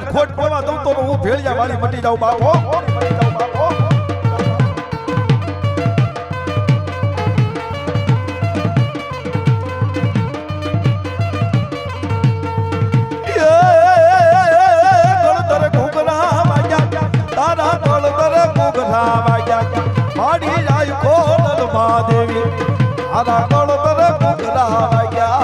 કદાચ ખોટ પડવા દઉં તો હું ભેળિયા વાળી મટી જાઉં બાપો. દેવી આરા ગળ પર મુગરા વાગ્યા.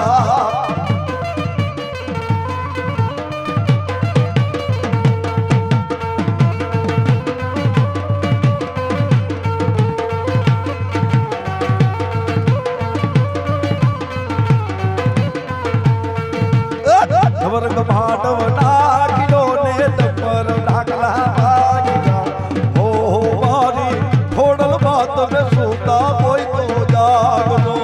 વર્ગ ભાડવ નાખ્યો ને ડબર ઢાકલા વાગ્યા. હો મારી ખોડલ બાત મે સુતા કોઈ તો જાગનો.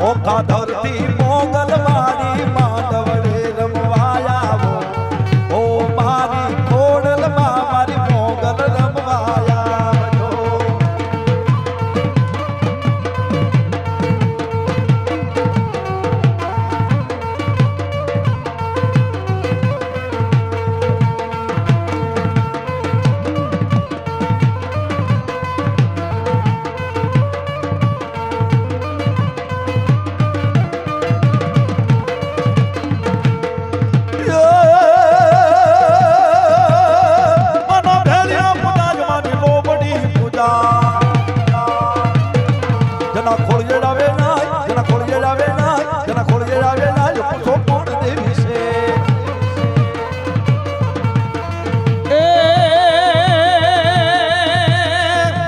ઓખા ધરતી મોગલ મારી માંડવડે રમવાયા. ઓ મારી ખોડલ માં મારી મોગલ રમવાયા. જના ખોળિયે આવે ના, જના ખોળિયે આવે ના, જના ખોળિયે આવે ના, પૂછો કોણ દેવી છે. એ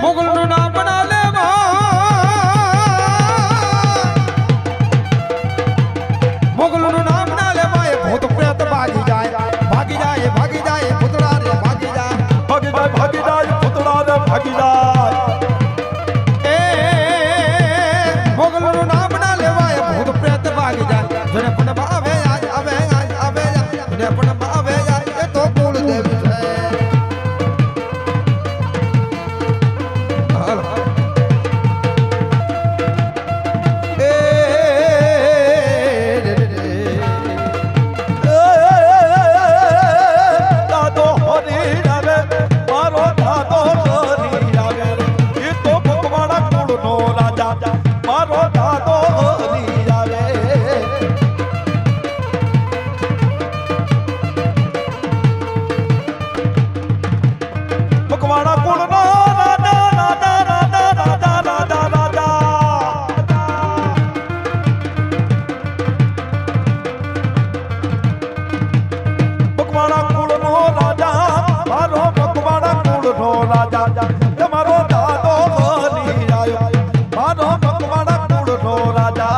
મોગલનું નામ ના લેવા, મોગલનું નામ ના લેવા. એ ભૂત પ્રેત ભાગી જાય, ભાગી જાય, ભાગી જાય, ભૂતડા રે ભાગી જાય, ભાગી જાય, ભાગી જાય, ભૂતડા રે ભાગી જાય. મોગલનું નામ ના લેવાય, ભૂત પ્રેત ભાગી જાય. જેને પણ આવે આવે આવે જેને પણ આવે એ તો કુળ દેવી છે. દાદો હરી આવે, મારો દાદો હરી આવે. એ તો ભગવાના કુળનો રાજા, મારો દાદો હરી આવે. ભગવાના કુળનો રાજા, રાજા, રાજા, રાજા, રાજા, રાજા. ભગવાના કુળનો રાજા, મારો ભગવાના કુળનો રાજા. તમારો દાદો હરી આવ્યો, મારો ભગવાના કુળનો રાજા.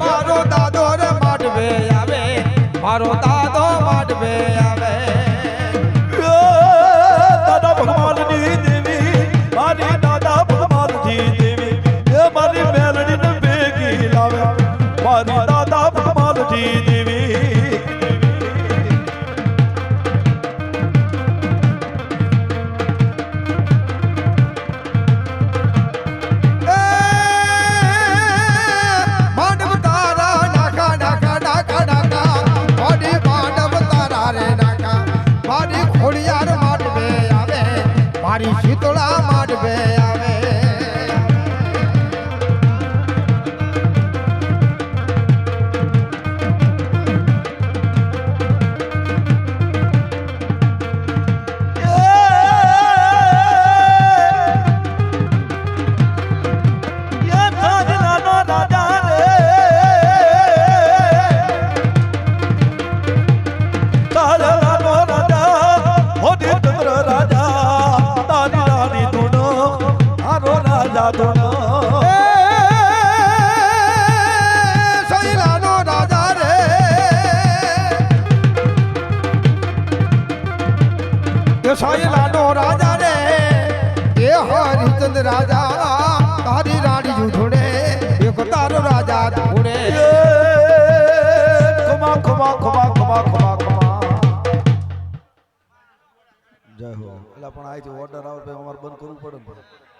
મારો દાદો રે માટવે આવે, મારો દાદો માટવે આવે. દાદા ભગવાનની દેવી, મારી દાદા ભગવાનની દેવી. એ મારી મેલડીને ભેગી લાવે, મારી દાદા ભગવાનની દેવી. મારી શીતળા માટવે આવે. રાજા ધૂણ સૈલાનો રાજા રે સૈલાનો રાજા રે એ હરિચંદ રાજા તારી રાણી જુધુડે એક તારો રાજા ધૂણે ખમા ખમા ખમા ખમા ખમા ખમા જય હો એટલે પણ આથી ઓર્ડર આવે તો અમારે બંધ કરવું પડે ને